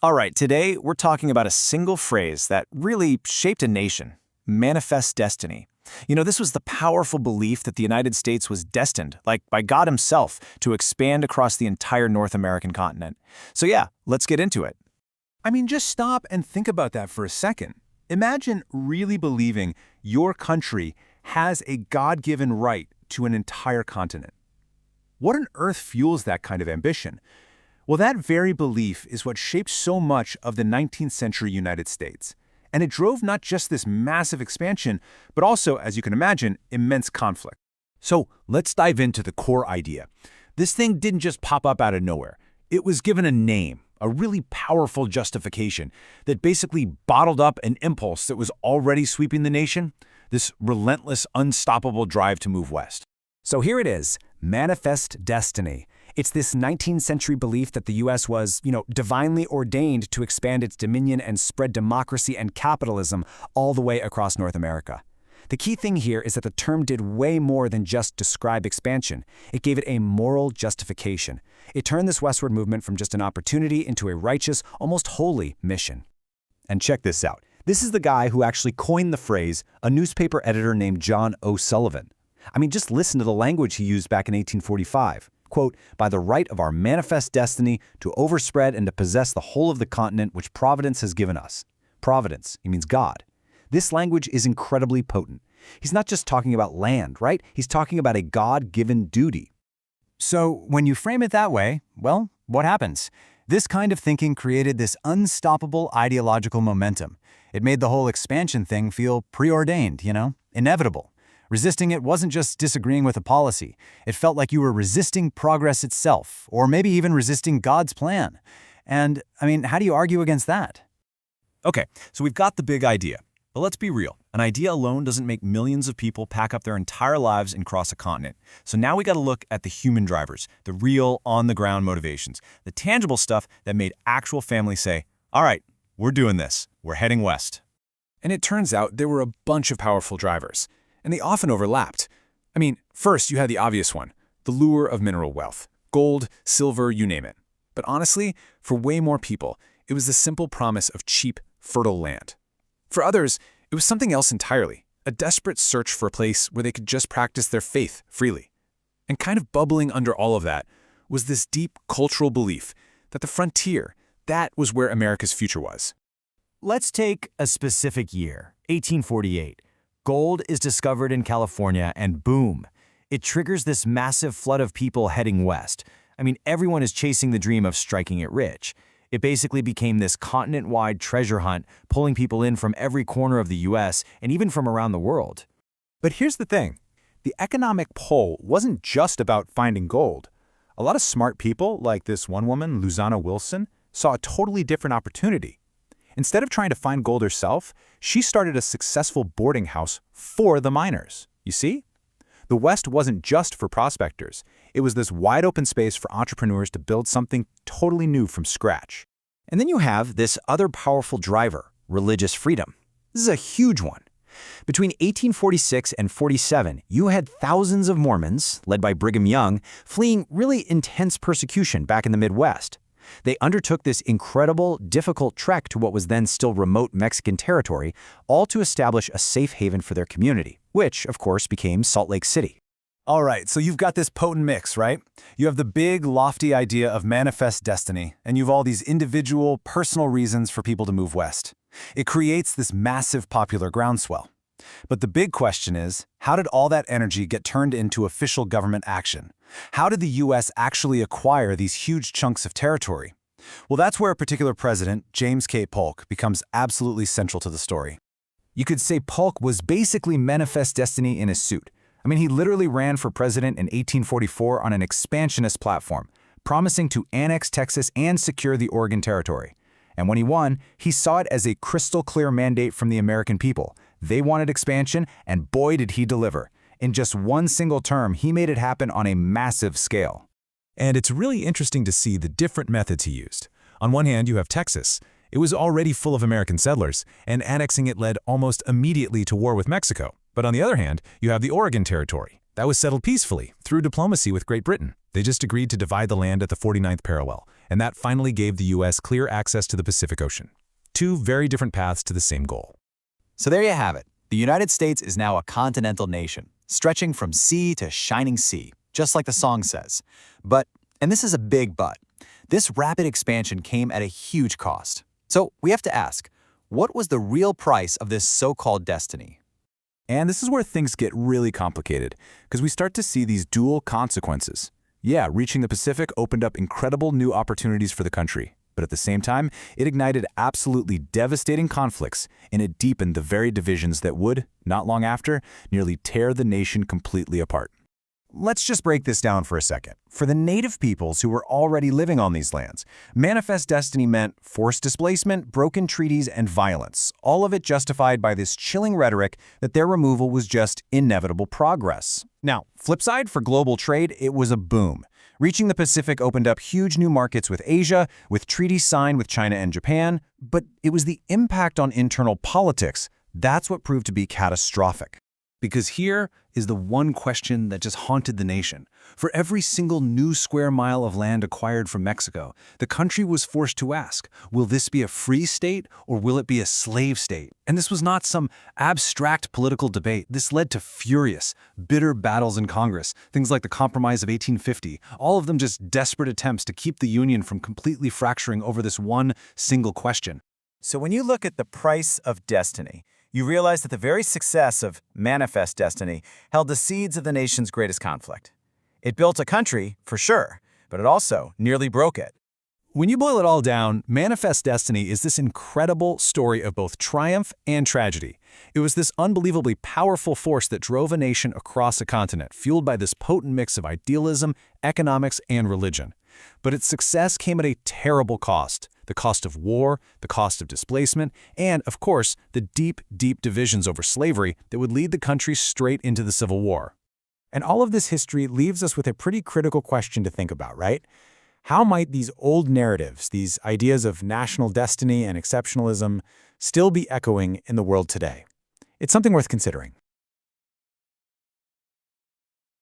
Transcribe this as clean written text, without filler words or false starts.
All right, today we're talking about a single phrase that really shaped a nation: manifest destiny. This was the powerful belief that the United States was destined, like by God himself, to expand across the entire North American continent. So yeah, let's get into it. Just stop and think about that for a second. Imagine really believing your country has a God-given right to an entire continent. What on earth fuels that kind of ambition? Well, that very belief is what shaped so much of the 19th century United States. And it drove not just this massive expansion, but also, as you can imagine, immense conflict. So let's dive into the core idea. This thing didn't just pop up out of nowhere. It was given a name, a really powerful justification that basically bottled up an impulse that was already sweeping the nation, this relentless, unstoppable drive to move west. So here it is, manifest destiny. It's this 19th century belief that the U.S. was, divinely ordained to expand its dominion and spread democracy and capitalism all the way across North America. The key thing here is that the term did way more than just describe expansion. It gave it a moral justification. It turned this westward movement from just an opportunity into a righteous, almost holy mission. And check this out. This is the guy who actually coined the phrase, a newspaper editor named John O'Sullivan. Just listen to the language he used back in 1845. Quote, "By the right of our manifest destiny to overspread and to possess the whole of the continent which Providence has given us." Providence, he means God. This language is incredibly potent. He's not just talking about land, right? He's talking about a God-given duty. So when you frame it that way, well, what happens? This kind of thinking created this unstoppable ideological momentum. It made the whole expansion thing feel preordained, inevitable. Resisting it wasn't just disagreeing with a policy. It felt like you were resisting progress itself, or maybe even resisting God's plan. And, how do you argue against that? Okay, so we've got the big idea. But let's be real. An idea alone doesn't make millions of people pack up their entire lives and cross a continent. So now we got to look at the human drivers, the real, on-the-ground motivations, the tangible stuff that made actual families say, all right, we're doing this. We're heading west. And it turns out there were a bunch of powerful drivers, and they often overlapped. First you had the obvious one, the lure of mineral wealth. Gold, silver, you name it. But honestly, for way more people, it was the simple promise of cheap, fertile land. For others, it was something else entirely, a desperate search for a place where they could just practice their faith freely. And kind of bubbling under all of that was this deep cultural belief that the frontier, that was where America's future was. Let's take a specific year, 1848. Gold is discovered in California, and boom, it triggers this massive flood of people heading west. Everyone is chasing the dream of striking it rich. It basically became this continent-wide treasure hunt, pulling people in from every corner of the U.S. and even from around the world. But here's the thing. The economic pull wasn't just about finding gold. A lot of smart people, like this one woman, Luzanna Wilson, saw a totally different opportunity. Instead of trying to find gold herself, she started a successful boarding house for the miners. You see? The West wasn't just for prospectors. It was this wide-open space for entrepreneurs to build something totally new from scratch. And then you have this other powerful driver, religious freedom. This is a huge one. Between 1846 and 47, you had thousands of Mormons, led by Brigham Young, fleeing really intense persecution back in the Midwest. They undertook this incredible, difficult trek to what was then still remote Mexican territory, all to establish a safe haven for their community, which, of course, became Salt Lake City. All right, so you've got this potent mix, right? You have the big, lofty idea of manifest destiny, and you've all these individual, personal reasons for people to move west. It creates this massive popular groundswell. But the big question is, how did all that energy get turned into official government action? How did the U.S. actually acquire these huge chunks of territory? Well, that's where a particular president, James K. Polk, becomes absolutely central to the story. You could say Polk was basically manifest destiny in a suit. He literally ran for president in 1844 on an expansionist platform, promising to annex Texas and secure the Oregon Territory. And when he won, he saw it as a crystal-clear mandate from the American people. They wanted expansion, and boy did he deliver. In just one single term, he made it happen on a massive scale. And it's really interesting to see the different methods he used. On one hand, you have Texas. It was already full of American settlers, and annexing it led almost immediately to war with Mexico. But on the other hand, you have the Oregon Territory. That was settled peacefully, through diplomacy with Great Britain. They just agreed to divide the land at the 49th parallel, and that finally gave the U.S. clear access to the Pacific Ocean. Two very different paths to the same goal. So there you have it. The United States is now a continental nation, stretching from sea to shining sea, just like the song says. But, and this is a big but, this rapid expansion came at a huge cost. So we have to ask, what was the real price of this so-called destiny? And this is where things get really complicated, because we start to see these dual consequences. Yeah, reaching the Pacific opened up incredible new opportunities for the country, but at the same time, it ignited absolutely devastating conflicts, and it deepened the very divisions that would, not long after, nearly tear the nation completely apart. Let's just break this down for a second. For the native peoples who were already living on these lands, manifest destiny meant forced displacement, broken treaties, and violence, all of it justified by this chilling rhetoric that their removal was just inevitable progress. Now, flip side, for global trade, it was a boom. Reaching the Pacific opened up huge new markets with Asia, with treaties signed with China and Japan, but it was the impact on internal politics that's what proved to be catastrophic. Because here is the one question that just haunted the nation. For every single new square mile of land acquired from Mexico, the country was forced to ask, will this be a free state or will it be a slave state? And this was not some abstract political debate. This led to furious, bitter battles in Congress, things like the Compromise of 1850, all of them just desperate attempts to keep the Union from completely fracturing over this one single question. So when you look at the price of destiny, you realize that the very success of manifest destiny held the seeds of the nation's greatest conflict. It built a country, for sure, but it also nearly broke it. When you boil it all down, manifest destiny is this incredible story of both triumph and tragedy. It was this unbelievably powerful force that drove a nation across a continent, fueled by this potent mix of idealism, economics, and religion. But its success came at a terrible cost. The cost of war, the cost of displacement, and, of course, the deep, deep divisions over slavery that would lead the country straight into the Civil War. And all of this history leaves us with a pretty critical question to think about, right? How might these old narratives, these ideas of national destiny and exceptionalism, still be echoing in the world today? It's something worth considering.